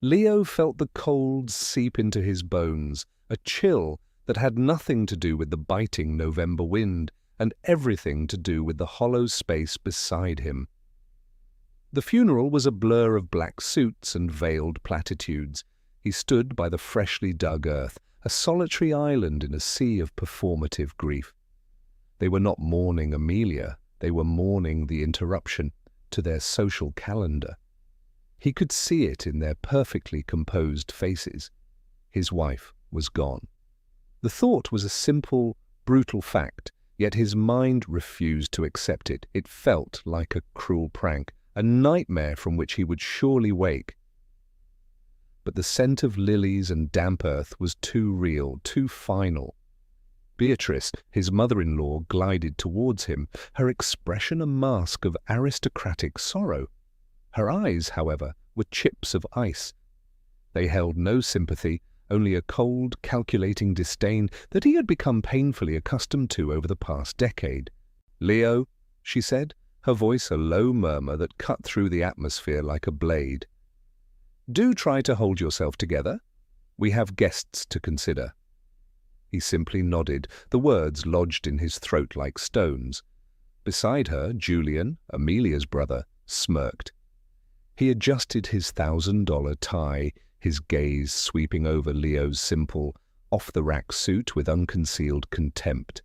Leo felt the cold seep into his bones, a chill that had nothing to do with the biting November wind and everything to do with the hollow space beside him. The funeral was a blur of black suits and veiled platitudes. He stood by the freshly dug earth, a solitary island in a sea of performative grief. They were not mourning Amelia, they were mourning the interruption to their social calendar. He could see it in their perfectly composed faces. His wife was gone. The thought was a simple, brutal fact, yet his mind refused to accept it. It felt like a cruel prank, a nightmare from which he would surely wake. But the scent of lilies and damp earth was too real, too final. Beatrice, his mother-in-law, glided towards him, her expression a mask of aristocratic sorrow. Her eyes, however, were chips of ice. They held no sympathy, only a cold, calculating disdain that he had become painfully accustomed to over the past decade. "Leo," she said, her voice a low murmur that cut through the atmosphere like a blade. "Do try to hold yourself together. We have guests to consider." He simply nodded, the words lodged in his throat like stones. Beside her, Julian, Amelia's brother, smirked. He adjusted his $1,000 tie, his gaze sweeping over Leo's simple, off-the-rack suit with unconcealed contempt.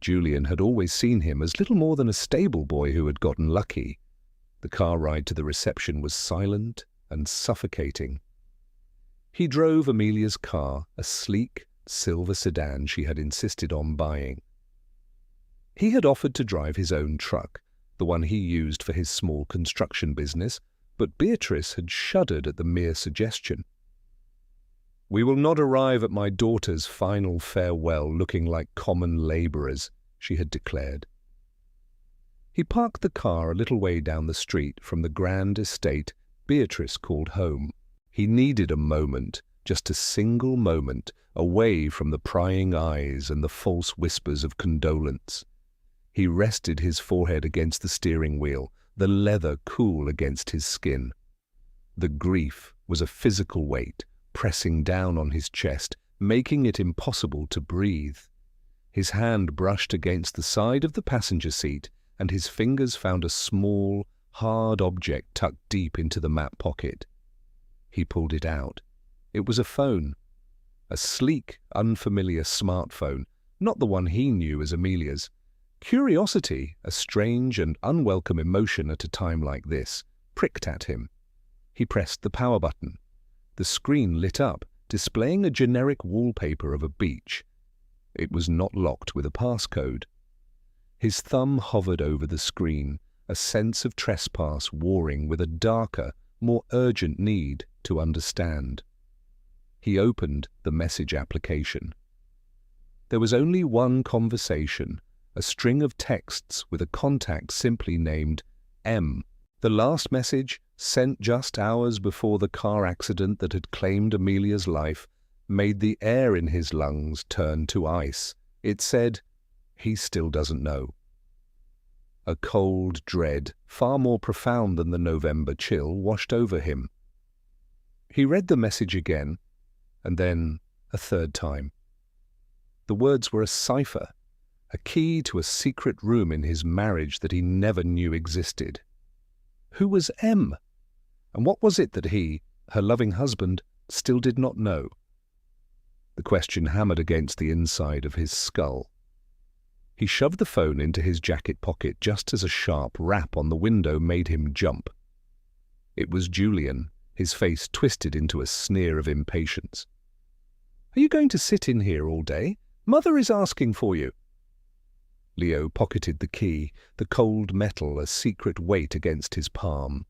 Julian had always seen him as little more than a stable boy who had gotten lucky. The car ride to the reception was silent and suffocating. He drove Amelia's car, a sleek, silver sedan she had insisted on buying. He had offered to drive his own truck, the one he used for his small construction business, but Beatrice had shuddered at the mere suggestion. "We will not arrive at my daughter's final farewell looking like common labourers," she had declared. He parked the car a little way down the street from the grand estate Beatrice called home. He needed a moment, just a single moment, away from the prying eyes and the false whispers of condolence. He rested his forehead against the steering wheel, the leather cool against his skin. The grief was a physical weight, pressing down on his chest, making it impossible to breathe. His hand brushed against the side of the passenger seat, and his fingers found a small, hard object tucked deep into the map pocket. He pulled it out. It was a phone. A sleek, unfamiliar smartphone, not the one he knew as Amelia's. Curiosity, a strange and unwelcome emotion at a time like this, pricked at him. He pressed the power button. The screen lit up, displaying a generic wallpaper of a beach. It was not locked with a passcode. His thumb hovered over the screen, a sense of trespass warring with a darker, more urgent need to understand. He opened the message application. There was only one conversation, a string of texts with a contact simply named M. The last message, sent just hours before the car accident that had claimed Amelia's life, made the air in his lungs turn to ice. It said, "He still doesn't know." A cold dread, far more profound than the November chill, washed over him. He read the message again, and then a third time. The words were a cipher, a key to a secret room in his marriage that he never knew existed. Who was M? And what was it that he, her loving husband, still did not know? The question hammered against the inside of his skull. He shoved the phone into his jacket pocket just as a sharp rap on the window made him jump. It was Julian, his face twisted into a sneer of impatience. "Are you going to sit in here all day? Mother is asking for you." Leo pocketed the key, the cold metal a secret weight against his palm.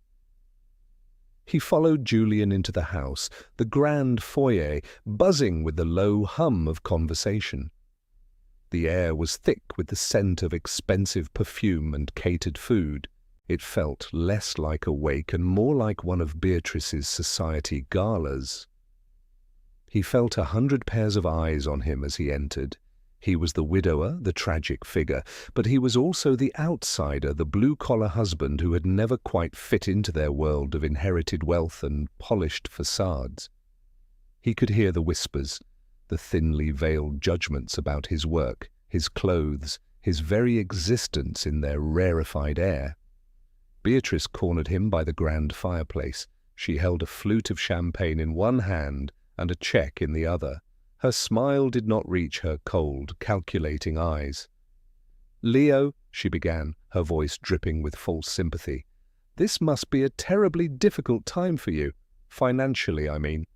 He followed Julian into the house, the grand foyer buzzing with the low hum of conversation. The air was thick with the scent of expensive perfume and catered food. It felt less like a wake and more like one of Beatrice's society galas. He felt 100 pairs of eyes on him as he entered. He was the widower, the tragic figure, but he was also the outsider, the blue-collar husband who had never quite fit into their world of inherited wealth and polished facades. He could hear the whispers, the thinly veiled judgments about his work, his clothes, his very existence in their rarefied air. Beatrice cornered him by the grand fireplace. She held a flute of champagne in one hand and a cheque in the other. Her smile did not reach her cold, calculating eyes. "Leo," she began, her voice dripping with false sympathy, "this must be a terribly difficult time for you. Financially, I mean."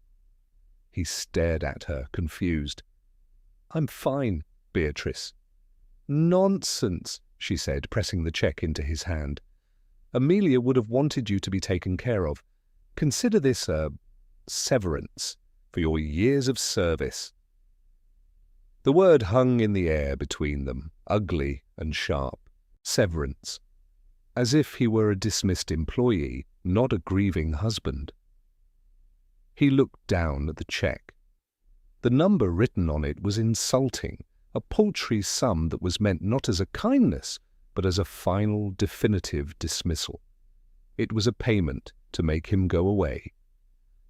He stared at her, confused. "I'm fine, Beatrice." "Nonsense," she said, pressing the cheque into his hand. "Amelia would have wanted you to be taken care of. Consider this a severance for your years of service." The word hung in the air between them, ugly and sharp. Severance. As if he were a dismissed employee, not a grieving husband. He looked down at the cheque. The number written on it was insulting, a paltry sum that was meant not as a kindness, but as a final, definitive dismissal. It was a payment to make him go away.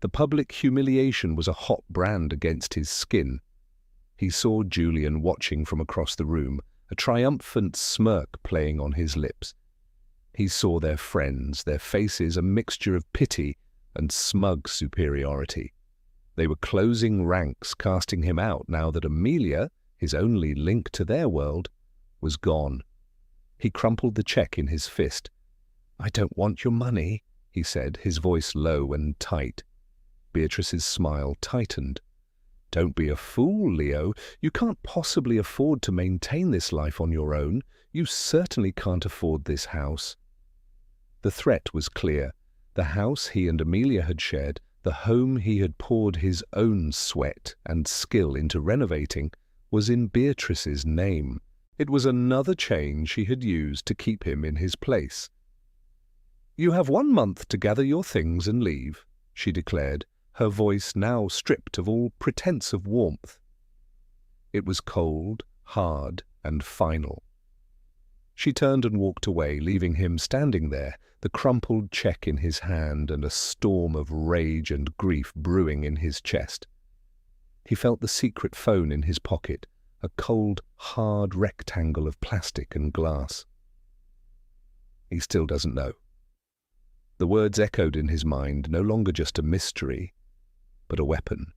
The public humiliation was a hot brand against his skin. He saw Julian watching from across the room, a triumphant smirk playing on his lips. He saw their friends, their faces a mixture of pity and smug superiority. They were closing ranks, casting him out now that Amelia, his only link to their world, was gone. He crumpled the cheque in his fist. "I don't want your money," he said, his voice low and tight. Beatrice's smile tightened. "Don't be a fool, Leo. You can't possibly afford to maintain this life on your own. You certainly can't afford this house." The threat was clear. The house he and Amelia had shared, the home he had poured his own sweat and skill into renovating, was in Beatrice's name. It was another chain she had used to keep him in his place. "You have 1 month to gather your things and leave," she declared, her voice now stripped of all pretense of warmth. It was cold, hard, and final. She turned and walked away, leaving him standing there, the crumpled cheque in his hand and a storm of rage and grief brewing in his chest. He felt the secret phone in his pocket, a cold, hard rectangle of plastic and glass. He still doesn't know. The words echoed in his mind, no longer just a mystery, but a weapon.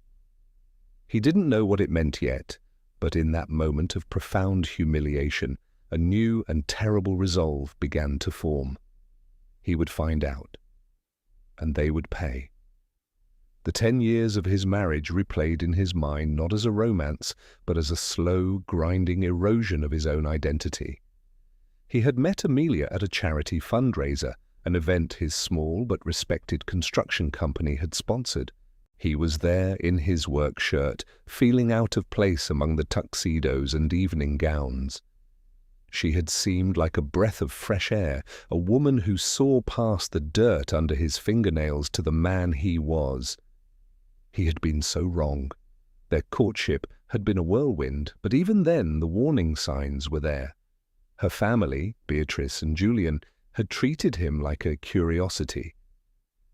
He didn't know what it meant yet, but in that moment of profound humiliation, a new and terrible resolve began to form. He would find out, and they would pay. The 10 years of his marriage replayed in his mind not as a romance, but as a slow, grinding erosion of his own identity. He had met Amelia at a charity fundraiser, an event his small but respected construction company had sponsored. He was there in his work shirt, feeling out of place among the tuxedos and evening gowns. She had seemed like a breath of fresh air, a woman who saw past the dirt under his fingernails to the man he was. He had been so wrong. Their courtship had been a whirlwind, but even then the warning signs were there. Her family, Beatrice and Julian, had treated him like a curiosity.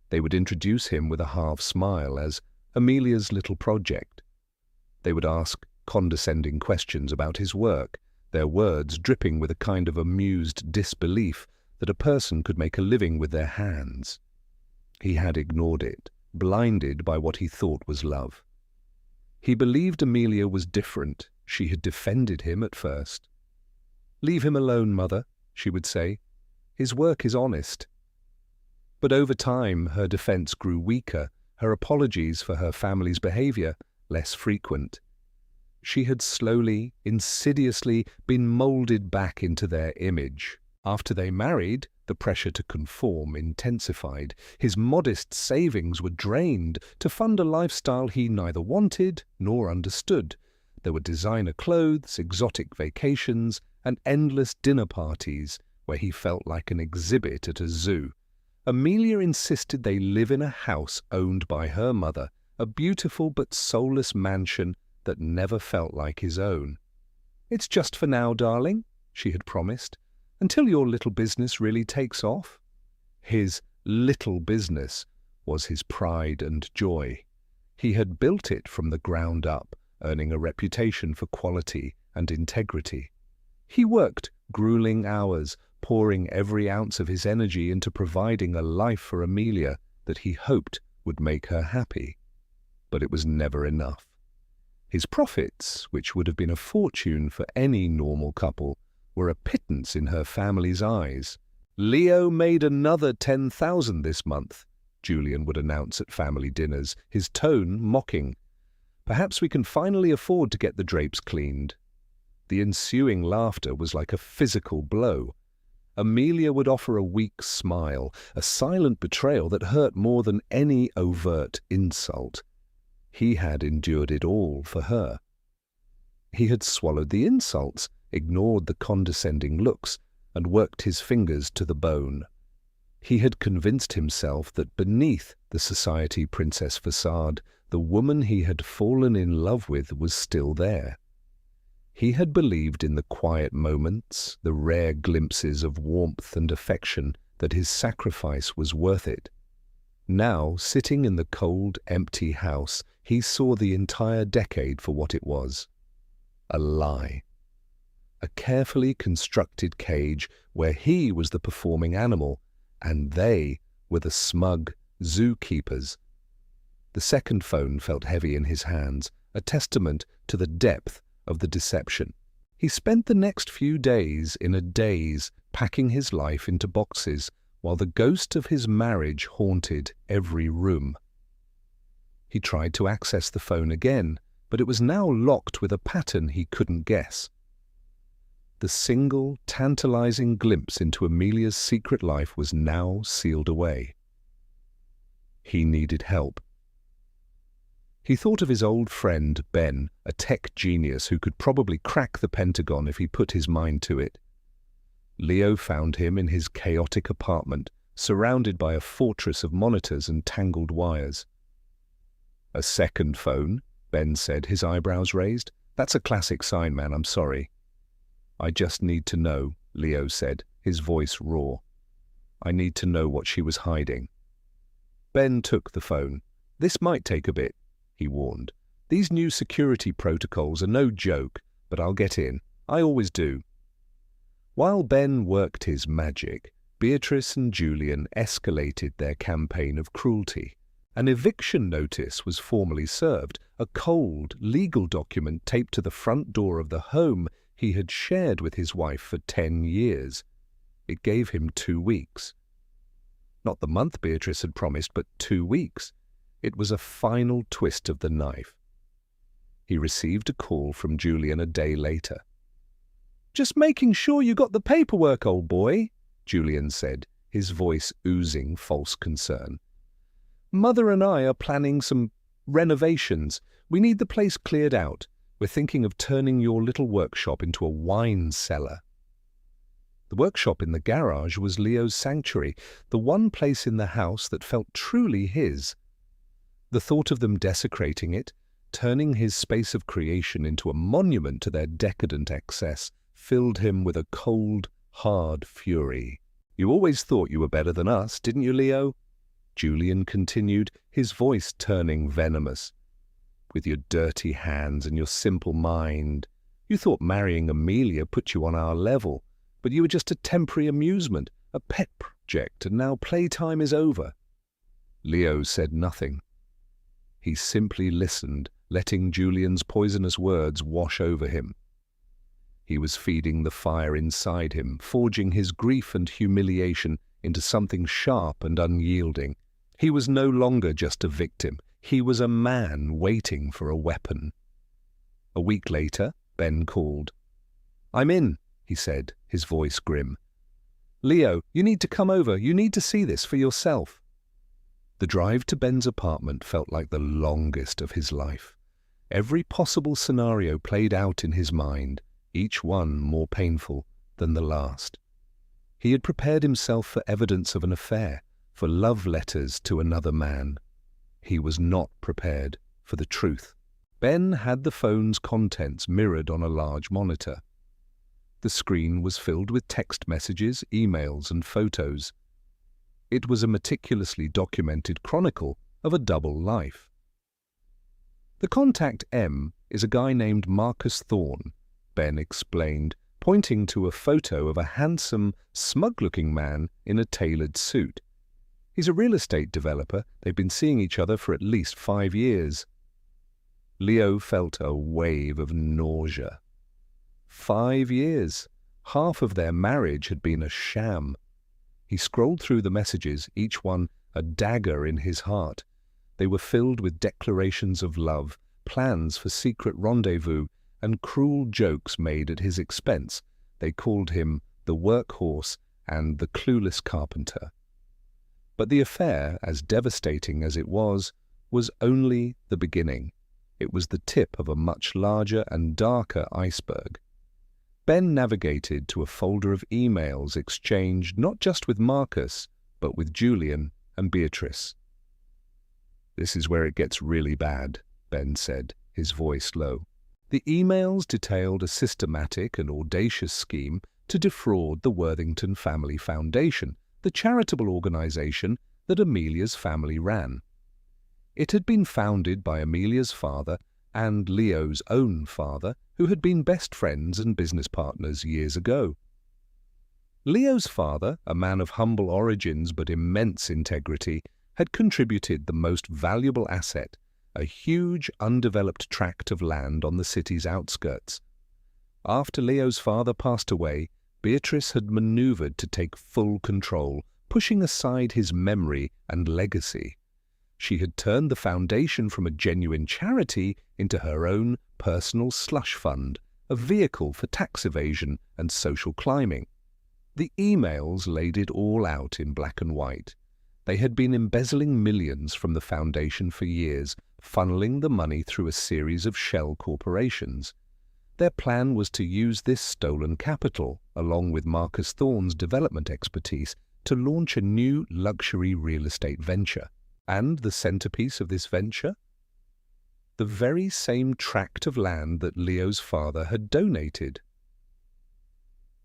They would introduce him with a half smile as Amelia's little project. They would ask condescending questions about his work, their words dripping with a kind of amused disbelief that a person could make a living with their hands. He had ignored it, blinded by what he thought was love. He believed Amelia was different. She had defended him at first. "Leave him alone, Mother," she would say. "His work is honest." But over time her defense grew weaker, her apologies for her family's behavior less frequent. She had slowly, insidiously been molded back into their image. After they married, the pressure to conform intensified. His modest savings were drained to fund a lifestyle he neither wanted nor understood. There were designer clothes, exotic vacations, and endless dinner parties where he felt like an exhibit at a zoo. Amelia insisted they live in a house owned by her mother, a beautiful but soulless mansion that never felt like his own. "It's just for now, darling," she had promised, "until your little business really takes off." His little business was his pride and joy. He had built it from the ground up, earning a reputation for quality and integrity. He worked grueling hours, pouring every ounce of his energy into providing a life for Amelia that he hoped would make her happy. But it was never enough. His profits, which would have been a fortune for any normal couple, were a pittance in her family's eyes. "Leo made another 10,000 this month," Julian would announce at family dinners, his tone mocking. "Perhaps we can finally afford to get the drapes cleaned." The ensuing laughter was like a physical blow. Amelia would offer a weak smile, a silent betrayal that hurt more than any overt insult. He had endured it all for her. He had swallowed the insults, ignored the condescending looks, and worked his fingers to the bone. He had convinced himself that beneath the society princess facade, the woman he had fallen in love with was still there. He had believed in the quiet moments, the rare glimpses of warmth and affection, that his sacrifice was worth it. Now, sitting in the cold, empty house, he saw the entire decade for what it was. A lie. A carefully constructed cage where he was the performing animal, and they were the smug zookeepers. The second phone felt heavy in his hands, a testament to the depth of the deception. He spent the next few days in a daze, packing his life into boxes, while the ghost of his marriage haunted every room. He tried to access the phone again, but it was now locked with a pattern he couldn't guess. The single, tantalizing glimpse into Amelia's secret life was now sealed away. He needed help. He thought of his old friend, Ben, a tech genius who could probably crack the Pentagon if he put his mind to it. Leo found him in his chaotic apartment, surrounded by a fortress of monitors and tangled wires. "A second phone?" Ben said, his eyebrows raised. "That's a classic sign, man, I'm sorry." "I just need to know," Leo said, his voice raw. "I need to know what she was hiding." Ben took the phone. "This might take a bit," he warned. "These new security protocols are no joke, but I'll get in. I always do." While Ben worked his magic, Beatrice and Julian escalated their campaign of cruelty. An eviction notice was formally served, a cold, legal document taped to the front door of the home he had shared with his wife for 10 years. It gave him 2 weeks. Not the month Beatrice had promised, but 2 weeks. It was a final twist of the knife. He received a call from Julian a day later. "Just making sure you got the paperwork, old boy," Julian said, his voice oozing false concern. "Mother and I are planning some renovations. We need the place cleared out. We're thinking of turning your little workshop into a wine cellar." The workshop in the garage was Leo's sanctuary, the one place in the house that felt truly his. The thought of them desecrating it, turning his space of creation into a monument to their decadent excess, filled him with a cold, hard fury. "You always thought you were better than us, didn't you, Leo?" Julian continued, his voice turning venomous. "With your dirty hands and your simple mind. You thought marrying Amelia put you on our level, but you were just a temporary amusement, a pet project, and now playtime is over." Leo said nothing. He simply listened, letting Julian's poisonous words wash over him. He was feeding the fire inside him, forging his grief and humiliation into something sharp and unyielding. He was no longer just a victim. He was a man waiting for a weapon. A week later, Ben called. "I'm in," he said, his voice grim. "Leo, you need to come over. You need to see this for yourself." The drive to Ben's apartment felt like the longest of his life. Every possible scenario played out in his mind, each one more painful than the last. He had prepared himself for evidence of an affair, for love letters to another man. He was not prepared for the truth. Ben had the phone's contents mirrored on a large monitor. The screen was filled with text messages, emails, and photos. It was a meticulously documented chronicle of a double life. The contact M is a guy named Marcus Thorne, Ben explained, pointing to a photo of a handsome, smug-looking man in a tailored suit. He's a real estate developer. They've been seeing each other for at least 5 years. Leo felt a wave of nausea. 5 years. Half of their marriage had been a sham. He scrolled through the messages, each one a dagger in his heart. They were filled with declarations of love, plans for secret rendezvous, and cruel jokes made at his expense. They called him the workhorse and the clueless carpenter. But the affair, as devastating as it was only the beginning. It was the tip of a much larger and darker iceberg. Ben navigated to a folder of emails exchanged not just with Marcus, but with Julian and Beatrice. "This is where it gets really bad," Ben said, his voice low. The emails detailed a systematic and audacious scheme to defraud the Worthington Family Foundation, the charitable organization that Amelia's family ran. It had been founded by Amelia's father and Leo's own father, who had been best friends and business partners years ago. Leo's father, a man of humble origins but immense integrity, had contributed the most valuable asset, a huge undeveloped tract of land on the city's outskirts. After Leo's father passed away, Beatrice had maneuvered to take full control, pushing aside his memory and legacy. She had turned the foundation from a genuine charity into her own personal slush fund, a vehicle for tax evasion and social climbing. The emails laid it all out in black and white. They had been embezzling millions from the foundation for years, funneling the money through a series of shell corporations. Their plan was to use this stolen capital, along with Marcus Thorne's development expertise, to launch a new luxury real estate venture. And the centerpiece of this venture? The very same tract of land that Leo's father had donated.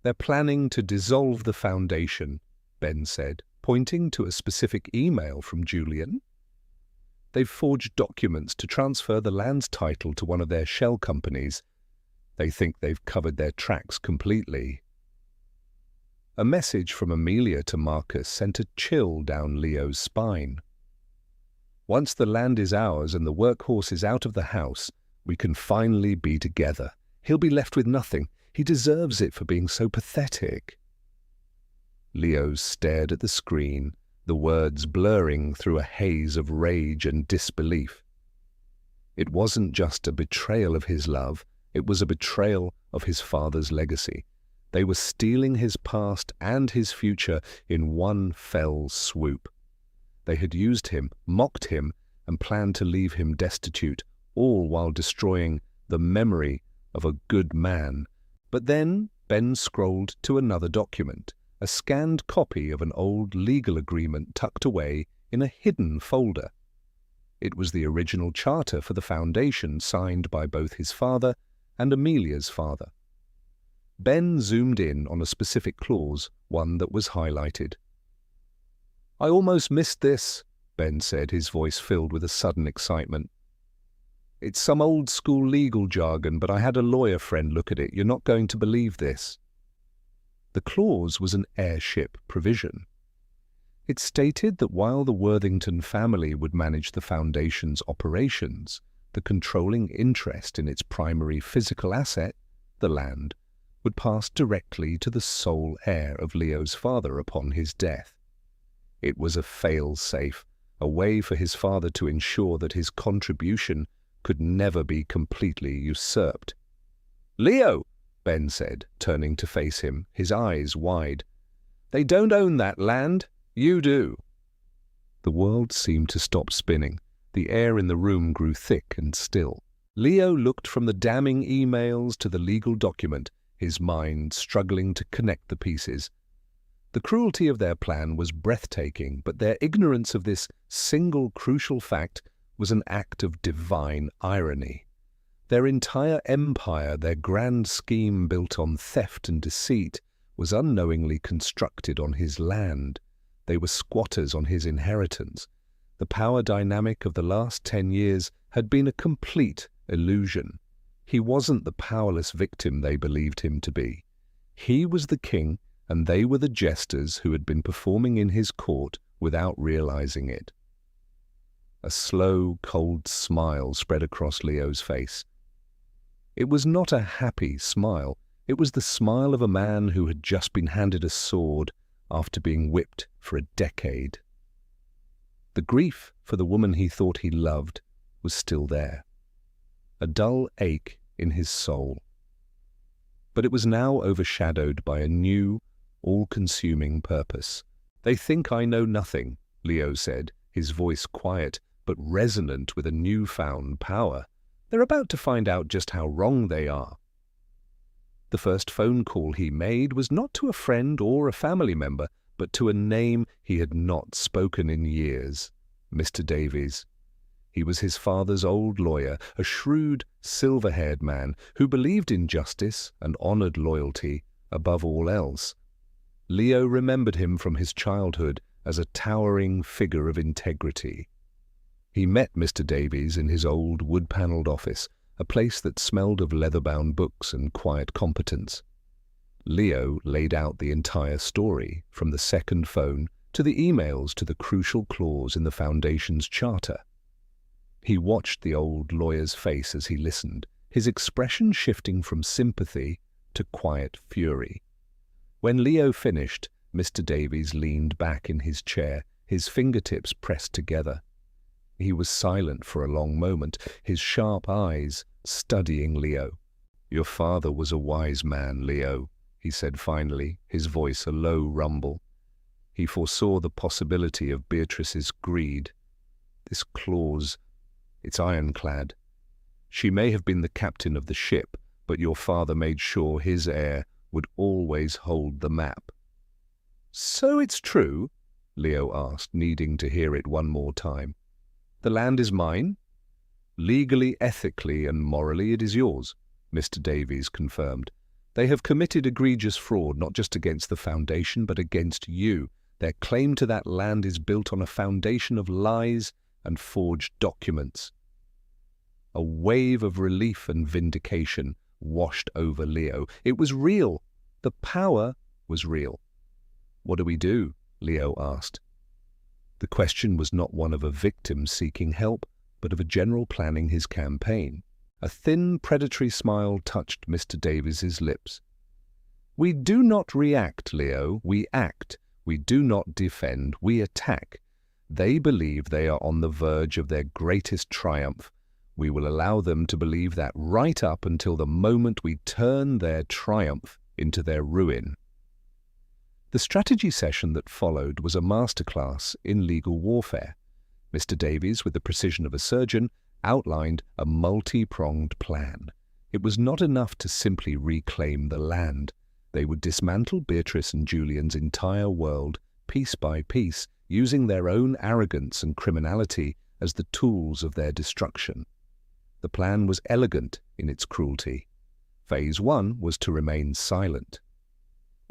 "They're planning to dissolve the foundation," Ben said, pointing to a specific email from Julian. "They've forged documents to transfer the land's title to one of their shell companies. They think they've covered their tracks completely." A message from Amelia to Marcus sent a chill down Leo's spine. "Once the land is ours and the workhorse is out of the house, we can finally be together. He'll be left with nothing. He deserves it for being so pathetic." Leo stared at the screen, the words blurring through a haze of rage and disbelief. It wasn't just a betrayal of his love, it was a betrayal of his father's legacy. They were stealing his past and his future in one fell swoop. They had used him, mocked him, and planned to leave him destitute, all while destroying the memory of a good man. But then Ben scrolled to another document, a scanned copy of an old legal agreement tucked away in a hidden folder. It was the original charter for the foundation, signed by both his father and Amelia's father. Ben zoomed in on a specific clause, one that was highlighted. "I almost missed this," Ben said, his voice filled with a sudden excitement. "It's some old-school legal jargon, but I had a lawyer friend look at it. You're not going to believe this." The clause was an heirship provision. It stated that while the Worthington family would manage the foundation's operations, the controlling interest in its primary physical asset, the land, would pass directly to the sole heir of Leo's father upon his death. It was a fail-safe, a way for his father to ensure that his contribution could never be completely usurped. "Leo," Ben said, turning to face him, his eyes wide. "They don't own that land. You do." The world seemed to stop spinning. The air in the room grew thick and still. Leo looked from the damning emails to the legal document, his mind struggling to connect the pieces. The cruelty of their plan was breathtaking, but their ignorance of this single crucial fact was an act of divine irony. Their entire empire, their grand scheme built on theft and deceit, was unknowingly constructed on his land. They were squatters on his inheritance. The power dynamic of the last 10 years had been a complete illusion. He wasn't the powerless victim they believed him to be. He was the king, and they were the jesters who had been performing in his court without realizing it. A slow, cold smile spread across Leo's face. It was not a happy smile. It was the smile of a man who had just been handed a sword after being whipped for a decade. The grief for the woman he thought he loved was still there, a dull ache in his soul. But it was now overshadowed by a new, all-consuming purpose. "They think I know nothing," Leo said, his voice quiet but resonant with a newfound power. "They're about to find out just how wrong they are." The first phone call he made was not to a friend or a family member, but to a name he had not spoken in years, Mr. Davies. He was his father's old lawyer, a shrewd, silver-haired man who believed in justice and honored loyalty above all else. Leo remembered him from his childhood as a towering figure of integrity. He met Mr. Davies in his old wood-paneled office, a place that smelled of leather-bound books and quiet competence. Leo laid out the entire story, from the second phone to the emails to the crucial clause in the Foundation's charter. He watched the old lawyer's face as he listened, his expression shifting from sympathy to quiet fury. When Leo finished, Mr. Davies leaned back in his chair, his fingertips pressed together. He was silent for a long moment, his sharp eyes studying Leo. "Your father was a wise man, Leo," he said finally, his voice a low rumble. He foresaw the possibility of Beatrice's greed. This clause, it's ironclad. She may have been the captain of the ship, but your father made sure his heir would always hold the map. "So it's true?" Leo asked, needing to hear it one more time. "The land is mine?" "Legally, ethically, and morally it is yours," Mr. Davies confirmed. "They have committed egregious fraud, not just against the Foundation, but against you. Their claim to that land is built on a foundation of lies and forged documents." A wave of relief and vindication washed over Leo. It was real. The power was real. "What do we do?" Leo asked. The question was not one of a victim seeking help, but of a general planning his campaign. A thin, predatory smile touched Mr. Davies's lips. "We do not react, Leo. We act. We do not defend. We attack. They believe they are on the verge of their greatest triumph. We will allow them to believe that right up until the moment we turn their triumph into their ruin." The strategy session that followed was a masterclass in legal warfare. Mr. Davies, with the precision of a surgeon, outlined a multi-pronged plan. It was not enough to simply reclaim the land. They would dismantle Beatrice and Julian's entire world, piece by piece, using their own arrogance and criminality as the tools of their destruction. The plan was elegant in its cruelty. Phase 1 was to remain silent.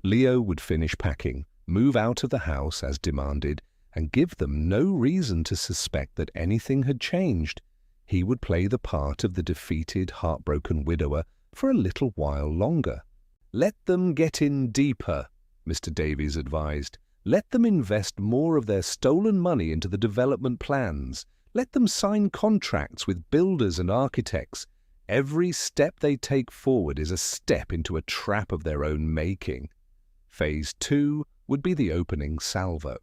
Leo would finish packing, move out of the house as demanded, and give them no reason to suspect that anything had changed. He would play the part of the defeated, heartbroken widower for a little while longer. "Let them get in deeper," Mr. Davies advised. "Let them invest more of their stolen money into the development plans. Let them sign contracts with builders and architects. Every step they take forward is a step into a trap of their own making." Phase 2 would be the opening salvo.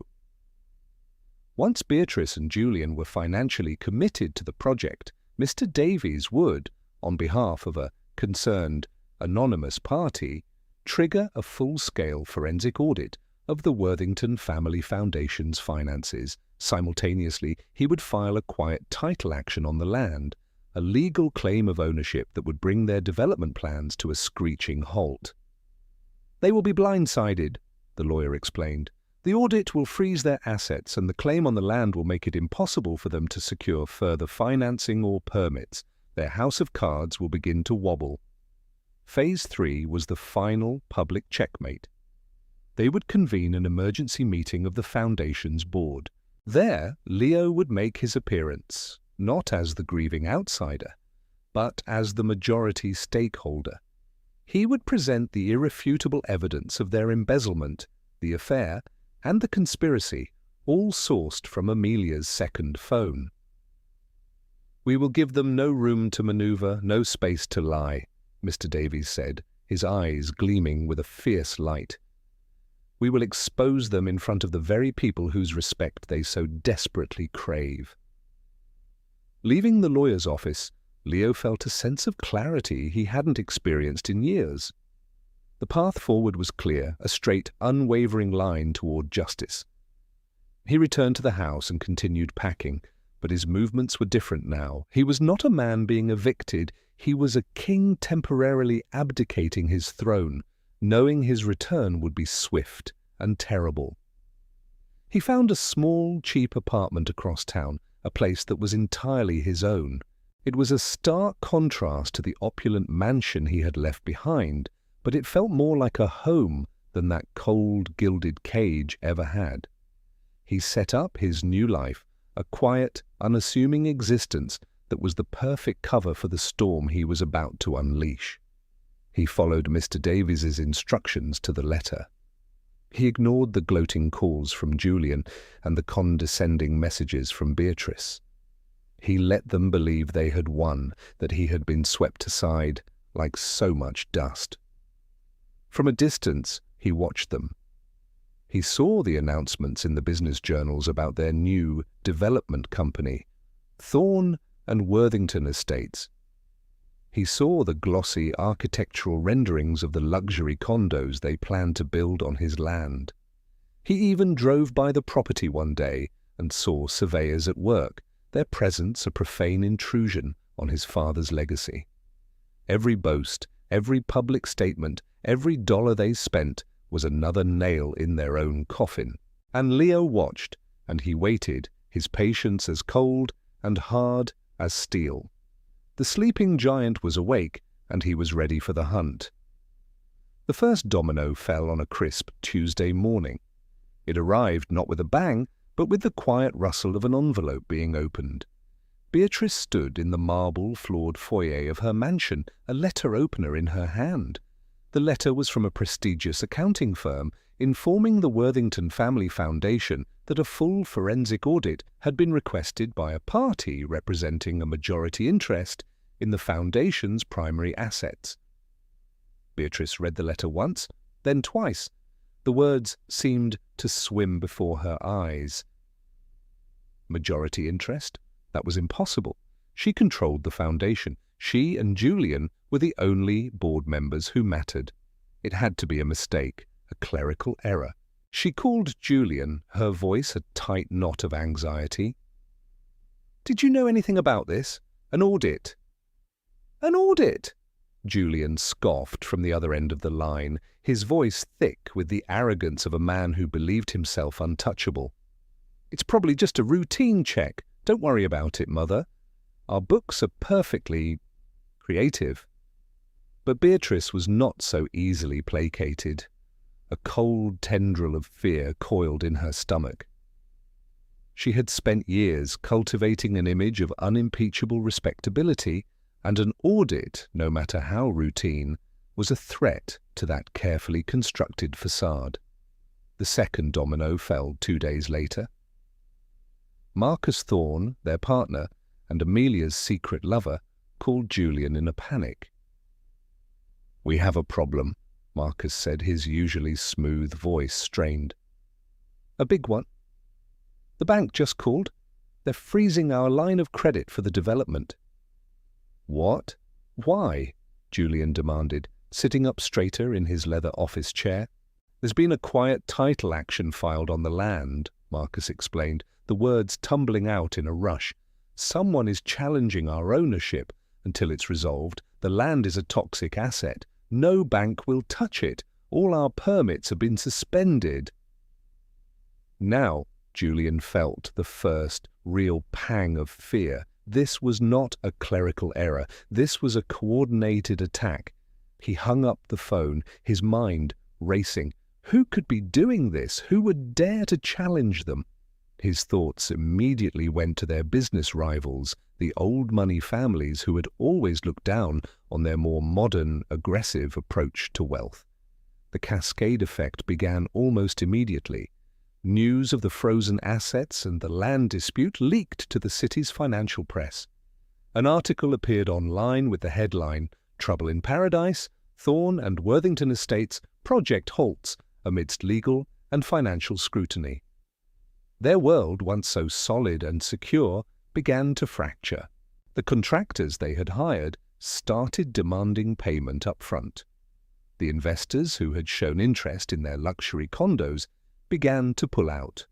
Once Beatrice and Julian were financially committed to the project, Mr. Davies would, on behalf of a concerned, anonymous party, trigger a full-scale forensic audit of the Worthington Family Foundation's finances. Simultaneously, he would file a quiet title action on the land, a legal claim of ownership that would bring their development plans to a screeching halt. "They will be blindsided," the lawyer explained. "The audit will freeze their assets, and the claim on the land will make it impossible for them to secure further financing or permits. Their house of cards will begin to wobble. Phase 3 was the final public checkmate. They would convene an emergency meeting of the Foundation's board. There, Leo would make his appearance, not as the grieving outsider, but as the majority stakeholder. He would present the irrefutable evidence of their embezzlement, the affair, and the conspiracy, all sourced from Amelia's second phone. "We will give them no room to maneuver, no space to lie," Mr. Davies said, his eyes gleaming with a fierce light. "We will expose them in front of the very people whose respect they so desperately crave." Leaving the lawyer's office, Leo felt a sense of clarity he hadn't experienced in years. The path forward was clear, a straight, unwavering line toward justice. He returned to the house and continued packing, but his movements were different now. He was not a man being evicted, he was a king temporarily abdicating his throne, knowing his return would be swift and terrible. He found a small, cheap apartment across town, a place that was entirely his own. It was a stark contrast to the opulent mansion he had left behind, but it felt more like a home than that cold, gilded cage ever had. He set up his new life, a quiet, unassuming existence that was the perfect cover for the storm he was about to unleash. He followed Mr. Davies's instructions to the letter. He ignored the gloating calls from Julian and the condescending messages from Beatrice. He let them believe they had won, that he had been swept aside like so much dust. From a distance, he watched them. He saw the announcements in the business journals about their new development company, Thorne and Worthington Estates. He saw the glossy architectural renderings of the luxury condos they planned to build on his land. He even drove by the property one day and saw surveyors at work, their presence a profane intrusion on his father's legacy. Every boast, every public statement, every dollar they spent was another nail in their own coffin. And Leo watched, and he waited, his patience as cold and hard as steel. The sleeping giant was awake, and he was ready for the hunt. The first domino fell on a crisp Tuesday morning. It arrived not with a bang, but with the quiet rustle of an envelope being opened. Beatrice stood in the marble-floored foyer of her mansion, a letter opener in her hand. The letter was from a prestigious accounting firm, informing the Worthington Family Foundation that a full forensic audit had been requested by a party representing a majority interest in the Foundation's primary assets. Beatrice read the letter once, then twice. The words seemed to swim before her eyes. Majority interest? That was impossible. She controlled the Foundation. She and Julian were the only board members who mattered. It had to be a mistake, a clerical error. She called Julian, her voice a tight knot of anxiety. "Did you know anything about this? An audit?" "An audit?" Julian scoffed from the other end of the line, his voice thick with the arrogance of a man who believed himself untouchable. "It's probably just a routine check. Don't worry about it, Mother. Our books are perfectly creative." But Beatrice was not so easily placated. A cold tendril of fear coiled in her stomach. She had spent years cultivating an image of unimpeachable respectability, and an audit, no matter how routine, was a threat to that carefully constructed facade. The second domino fell 2 days later. Marcus Thorne, their partner, and Amelia's secret lover, called Julian in a panic. "We have a problem," Marcus said, his usually smooth voice strained. "A big one?" "The bank just called. They're freezing our line of credit for the development." "What? Why?" Julian demanded, sitting up straighter in his leather office chair. "There's been a quiet title action filed on the land," Marcus explained, the words tumbling out in a rush. "Someone is challenging our ownership. Until it's resolved, the land is a toxic asset. No bank will touch it. All our permits have been suspended." Now Julian felt the first real pang of fear This was not a clerical error. This was a coordinated attack. He hung up the phone, his mind racing. Who could be doing this? Who would dare to challenge them? His thoughts immediately went to their business rivals, the old money families who had always looked down on their more modern, aggressive approach to wealth. The cascade effect began almost immediately. News of the frozen assets and the land dispute leaked to the city's financial press. An article appeared online with the headline, "Trouble in Paradise, Thorne and Worthington Estates project halts amidst legal and financial scrutiny." Their world, once so solid and secure, began to fracture. The contractors they had hired started demanding payment up front. The investors who had shown interest in their luxury condos began to pull out.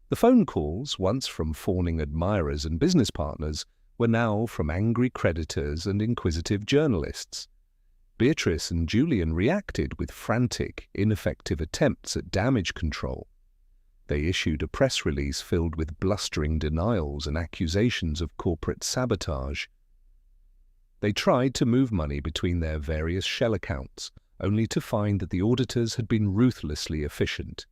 The phone calls, once from fawning admirers and business partners, were now from angry creditors and inquisitive journalists. Beatrice and Julian reacted with frantic, ineffective attempts at damage control. They issued a press release filled with blustering denials and accusations of corporate sabotage. They tried to move money between their various shell accounts, only to find that the auditors had been ruthlessly efficient.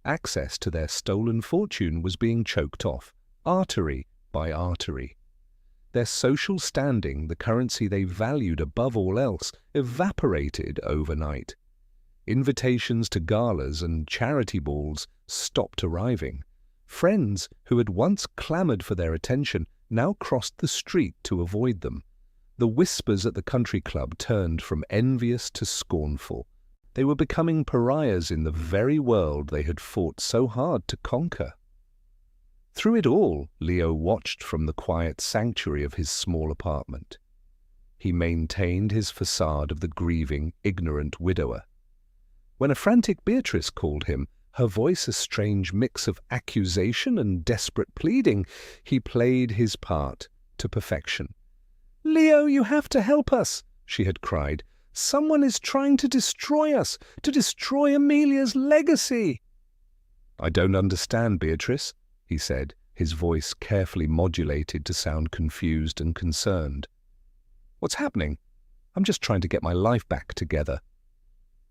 Access to their stolen fortune was being choked off, artery by artery. Their social standing, the currency they valued above all else, evaporated overnight. Invitations to galas and charity balls stopped arriving. Friends who had once clamored for their attention now crossed the street to avoid them. The whispers at the country club turned from envious to scornful. They were becoming pariahs in the very world they had fought so hard to conquer. Through it all, Leo watched from the quiet sanctuary of his small apartment. He maintained his facade of the grieving, ignorant widower. When a frantic Beatrice called him, her voice a strange mix of accusation and desperate pleading, he played his part to perfection. "Leo, you have to help us," she had cried. "Someone is trying to destroy us, to destroy Amelia's legacy." "I don't understand, Beatrice," he said, his voice carefully modulated to sound confused and concerned. "What's happening? I'm just trying to get my life back together."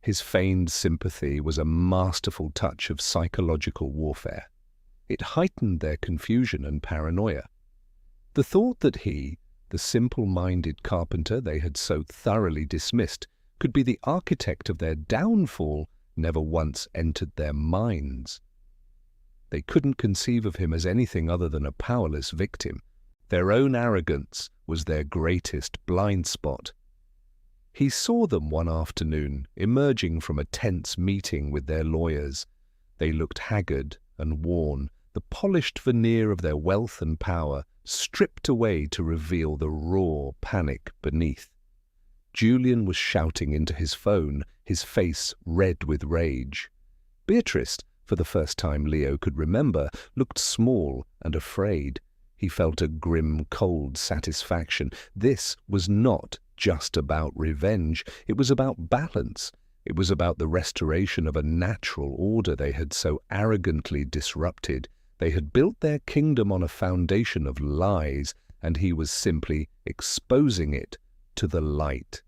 His feigned sympathy was a masterful touch of psychological warfare. It heightened their confusion and paranoia. The thought that he, the simple-minded carpenter they had so thoroughly dismissed, could be the architect of their downfall never once entered their minds. They couldn't conceive of him as anything other than a powerless victim. Their own arrogance was their greatest blind spot. He saw them one afternoon, emerging from a tense meeting with their lawyers. They looked haggard and worn, the polished veneer of their wealth and power stripped away to reveal the raw panic beneath. Julian was shouting into his phone, his face red with rage. Beatrice, for the first time Leo could remember, looked small and afraid. He felt a grim, cold satisfaction. This was not just about revenge. It was about balance. It was about the restoration of a natural order they had so arrogantly disrupted. They had built their kingdom on a foundation of lies, and he was simply exposing it to the light.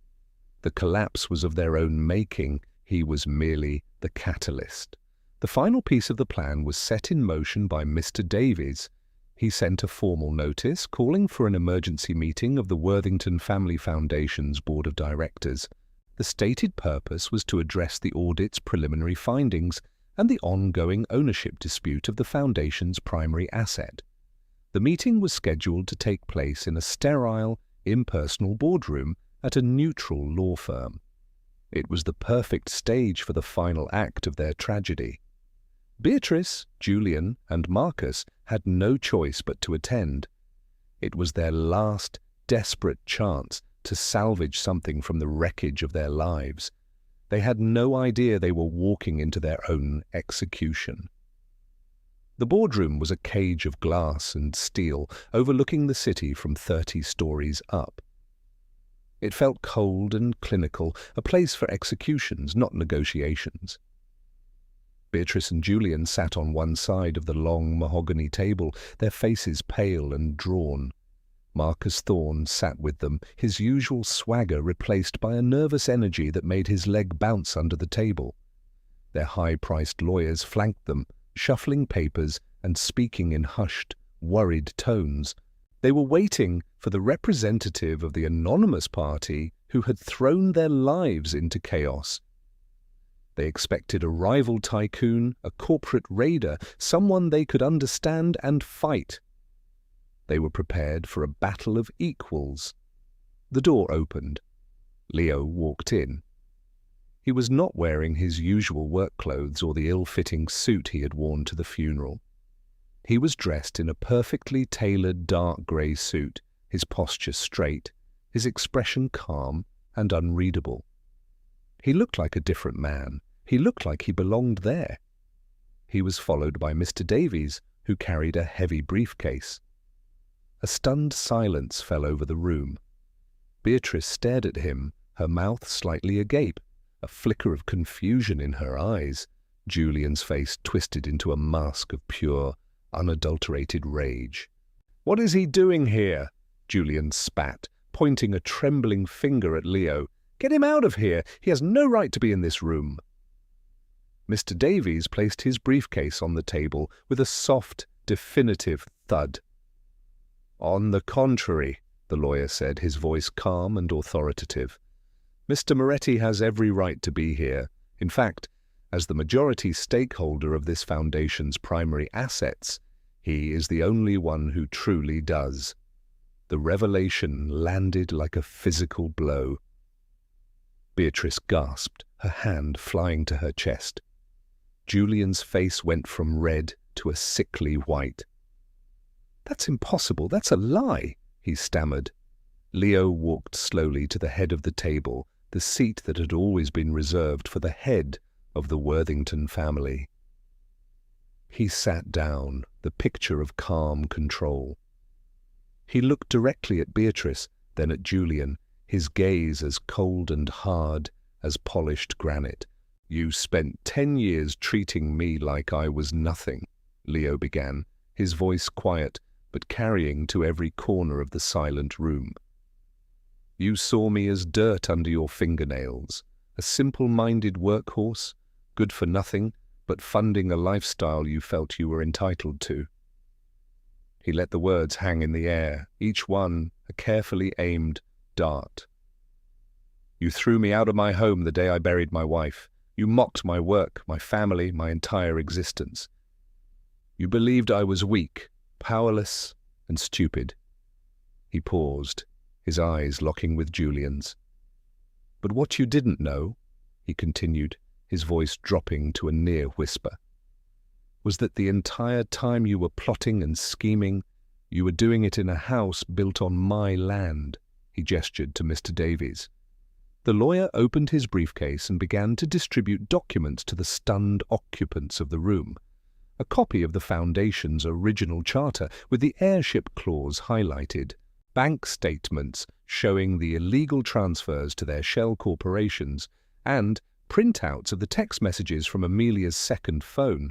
The collapse was of their own making. He was merely the catalyst. The final piece of the plan was set in motion by Mr. Davies. He sent a formal notice calling for an emergency meeting of the Worthington Family Foundation's Board of Directors. The stated purpose was to address the audit's preliminary findings and the ongoing ownership dispute of the Foundation's primary asset. The meeting was scheduled to take place in a sterile, impersonal boardroom at a neutral law firm. It was the perfect stage for the final act of their tragedy. Beatrice, Julian, and Marcus had no choice but to attend. It was their last, desperate chance to salvage something from the wreckage of their lives. They had no idea they were walking into their own execution. The boardroom was a cage of glass and steel overlooking the city from 30 stories up. It felt cold and clinical, a place for executions, not negotiations. Beatrice and Julian sat on one side of the long mahogany table, their faces pale and drawn. Marcus Thorne sat with them, his usual swagger replaced by a nervous energy that made his leg bounce under the table. Their high-priced lawyers flanked them, shuffling papers and speaking in hushed, worried tones. They were waiting for the representative of the anonymous party who had thrown their lives into chaos. They expected a rival tycoon, a corporate raider, someone they could understand and fight. They were prepared for a battle of equals. The door opened. Leo walked in. He was not wearing his usual work clothes or the ill-fitting suit he had worn to the funeral. He was dressed in a perfectly tailored dark grey suit, his posture straight, his expression calm and unreadable. He looked like a different man. He looked like he belonged there. He was followed by Mr. Davies, who carried a heavy briefcase. A stunned silence fell over the room. Beatrice stared at him, her mouth slightly agape, a flicker of confusion in her eyes. Julian's face twisted into a mask of pure, unadulterated rage. "What is he doing here?" Julian spat, pointing a trembling finger at Leo. "Get him out of here! He has no right to be in this room!" Mr. Davies placed his briefcase on the table with a soft, definitive thud. "On the contrary," the lawyer said, his voice calm and authoritative. "Mr. Moretti has every right to be here. In fact, as the majority stakeholder of this foundation's primary assets, he is the only one who truly does." The revelation landed like a physical blow. Beatrice gasped, her hand flying to her chest. Julian's face went from red to a sickly white. "That's impossible. That's a lie," he stammered. Leo walked slowly to the head of the table, the seat that had always been reserved for the head of the Worthington family. He sat down, the picture of calm control. He looked directly at Beatrice, then at Julian, his gaze as cold and hard as polished granite. "You spent 10 years treating me like I was nothing," Leo began, his voice quiet but carrying to every corner of the silent room. "You saw me as dirt under your fingernails, a simple-minded workhorse, good for nothing, but funding a lifestyle you felt you were entitled to." He let the words hang in the air, each one a carefully aimed dart. "You threw me out of my home the day I buried my wife. You mocked my work, my family, my entire existence. You believed I was weak, powerless, and stupid." He paused, his eyes locking with Julian's. "But what you didn't know," he continued, his voice dropping to a near whisper, "was that the entire time you were plotting and scheming, you were doing it in a house built on my land." He gestured to Mr. Davies. The lawyer opened his briefcase and began to distribute documents to the stunned occupants of the room. A copy of the Foundation's original charter with the heirship clause highlighted, bank statements showing the illegal transfers to their shell corporations, and printouts of the text messages from Amelia's second phone.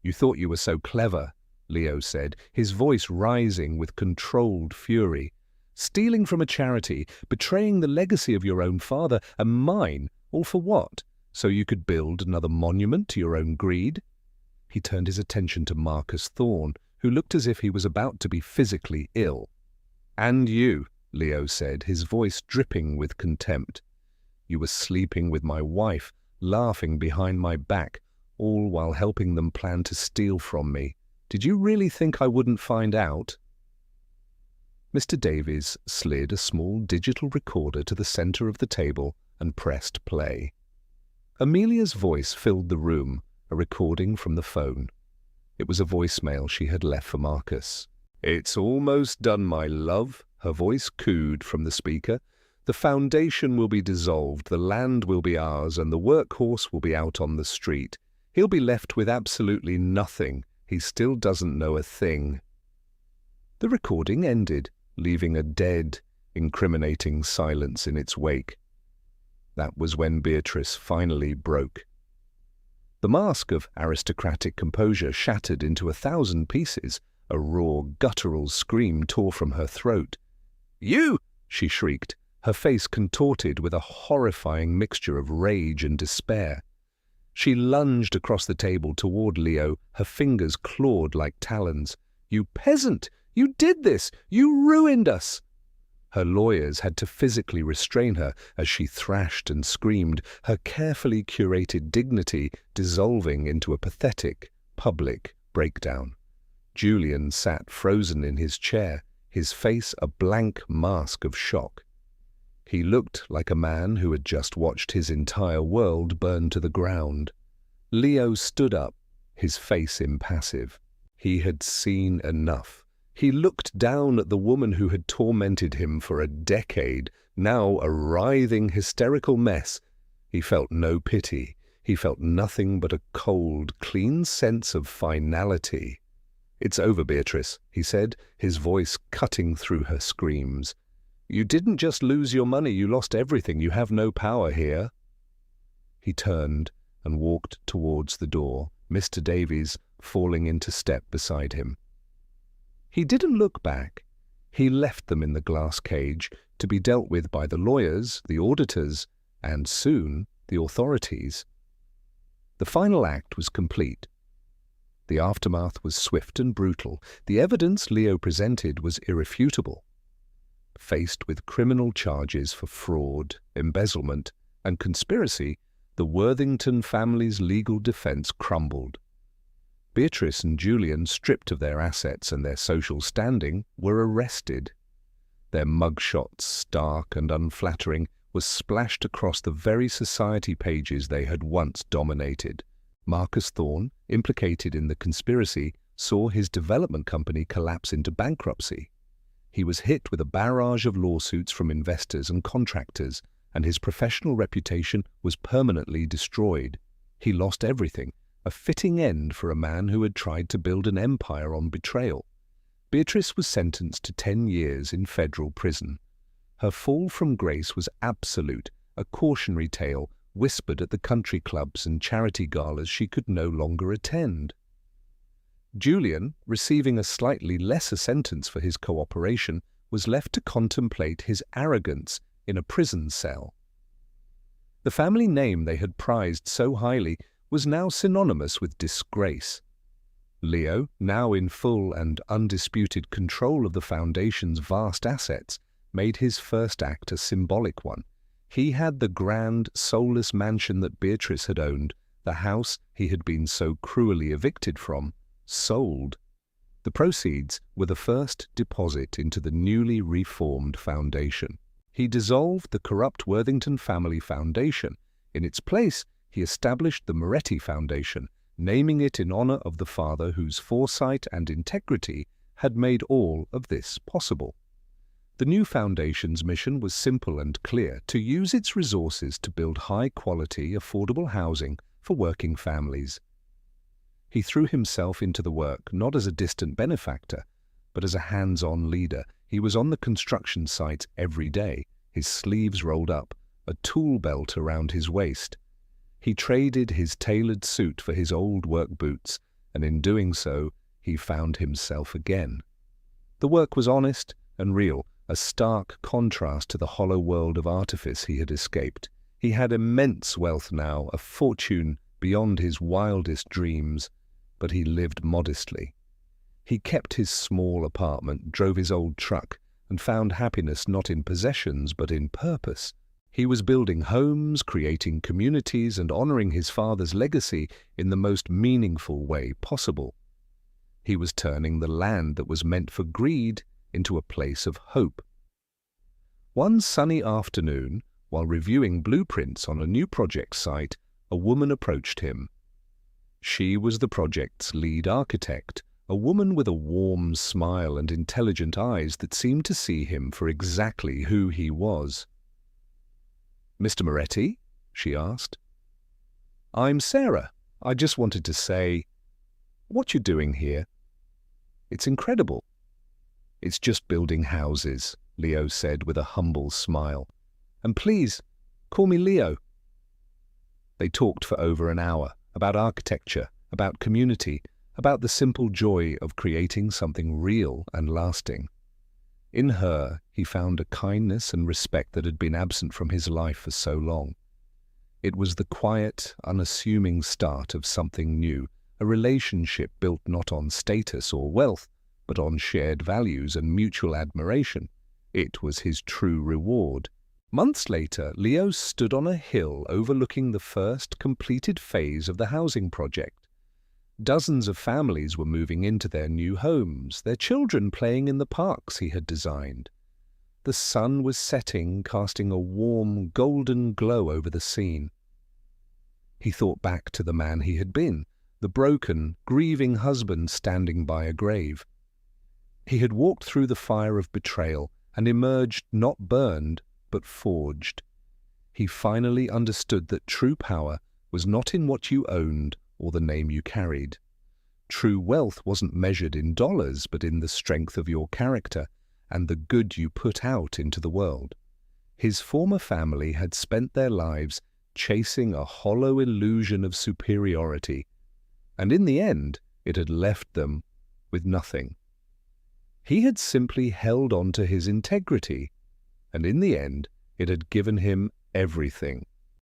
"You thought you were so clever," Leo said, his voice rising with controlled fury. "Stealing from a charity, betraying the legacy of your own father and mine, all for what? So you could build another monument to your own greed?" He turned his attention to Marcus Thorne, who looked as if he was about to be physically ill. "And you," Leo said, his voice dripping with contempt. "You were sleeping with my wife, laughing behind my back, all while helping them plan to steal from me. Did you really think I wouldn't find out?" Mr. Davies slid a small digital recorder to the center of the table and pressed play. Amelia's voice filled the room, a recording from the phone. It was a voicemail she had left for Marcus. "It's almost done, my love," her voice cooed from the speaker. "The foundation will be dissolved, the land will be ours, and the workhorse will be out on the street. He'll be left with absolutely nothing. He still doesn't know a thing." The recording ended, leaving a dead, incriminating silence in its wake. That was when Beatrice finally broke. The mask of aristocratic composure shattered into 1,000 pieces, A raw, guttural scream tore from her throat. "You!" she shrieked, her face contorted with a horrifying mixture of rage and despair. She lunged across the table toward Leo, her fingers clawed like talons. "You peasant! You did this! You ruined us!" Her lawyers had to physically restrain her as she thrashed and screamed, her carefully curated dignity dissolving into a pathetic, public breakdown. Julian sat frozen in his chair, his face a blank mask of shock. He looked like a man who had just watched his entire world burn to the ground. Leo stood up, his face impassive. He had seen enough. He looked down at the woman who had tormented him for a decade, now a writhing, hysterical mess. He felt no pity. He felt nothing but a cold, clean sense of finality. "It's over, Beatrice," he said, his voice cutting through her screams. "You didn't just lose your money, you lost everything. You have no power here." He turned and walked towards the door, Mr. Davies falling into step beside him. He didn't look back. He left them in the glass cage to be dealt with by the lawyers, the auditors, and soon the authorities. The final act was complete. The aftermath was swift and brutal. The evidence Leo presented was irrefutable. Faced with criminal charges for fraud, embezzlement, and conspiracy, the Worthington family's legal defense crumbled. Beatrice and Julian, stripped of their assets and their social standing, were arrested. Their mugshots, stark and unflattering, were splashed across the very society pages they had once dominated. Marcus Thorne, implicated in the conspiracy, saw his development company collapse into bankruptcy. He was hit with a barrage of lawsuits from investors and contractors, and his professional reputation was permanently destroyed. He lost everything, a fitting end for a man who had tried to build an empire on betrayal. Beatrice was sentenced to 10 years in federal prison. Her fall from grace was absolute, a cautionary tale whispered at the country clubs and charity galas she could no longer attend. Julian, receiving a slightly lesser sentence for his cooperation, was left to contemplate his arrogance in a prison cell. The family name they had prized so highly was now synonymous with disgrace. Leo, now in full and undisputed control of the Foundation's vast assets, made his first act a symbolic one. He had the grand, soulless mansion that Beatrice had owned, the house he had been so cruelly evicted from, sold. The proceeds were the first deposit into the newly reformed foundation. He dissolved the corrupt Worthington Family Foundation. In its place, he established the Moretti Foundation, naming it in honor of the father whose foresight and integrity had made all of this possible. The new foundation's mission was simple and clear: to use its resources to build high-quality, affordable housing for working families. He threw himself into the work not as a distant benefactor, but as a hands-on leader. He was on the construction sites every day, his sleeves rolled up, a tool belt around his waist. He traded his tailored suit for his old work boots, and in doing so, he found himself again. The work was honest and real, a stark contrast to the hollow world of artifice he had escaped. He had immense wealth now, a fortune beyond his wildest dreams, but he lived modestly. He kept his small apartment, drove his old truck, and found happiness not in possessions but in purpose. He was building homes, creating communities, and honoring his father's legacy in the most meaningful way possible. He was turning the land that was meant for greed into a place of hope. One sunny afternoon, while reviewing blueprints on a new project site, a woman approached him. She was the project's lead architect, a woman with a warm smile and intelligent eyes that seemed to see him for exactly who he was. "Mr. Moretti?" she asked. "I'm Sarah. I just wanted to say, what you're doing here? It's incredible." "It's just building houses," Leo said with a humble smile. "And please, call me Leo." They talked for over an hour, about architecture, about community, about the simple joy of creating something real and lasting. In her, he found a kindness and respect that had been absent from his life for so long. It was the quiet, unassuming start of something new, a relationship built not on status or wealth, but on shared values and mutual admiration. It was his true reward. Months later, Leo stood on a hill overlooking the first completed phase of the housing project. Dozens of families were moving into their new homes, their children playing in the parks he had designed. The sun was setting, casting a warm, golden glow over the scene. He thought back to the man he had been, the broken, grieving husband standing by a grave. He had walked through the fire of betrayal and emerged not burned, but forged. He finally understood that true power was not in what you owned or the name you carried. True wealth wasn't measured in dollars, but in the strength of your character and the good you put out into the world. His former family had spent their lives chasing a hollow illusion of superiority, and in the end it had left them with nothing. He had simply held on to his integrity, and in the end it had given him everything.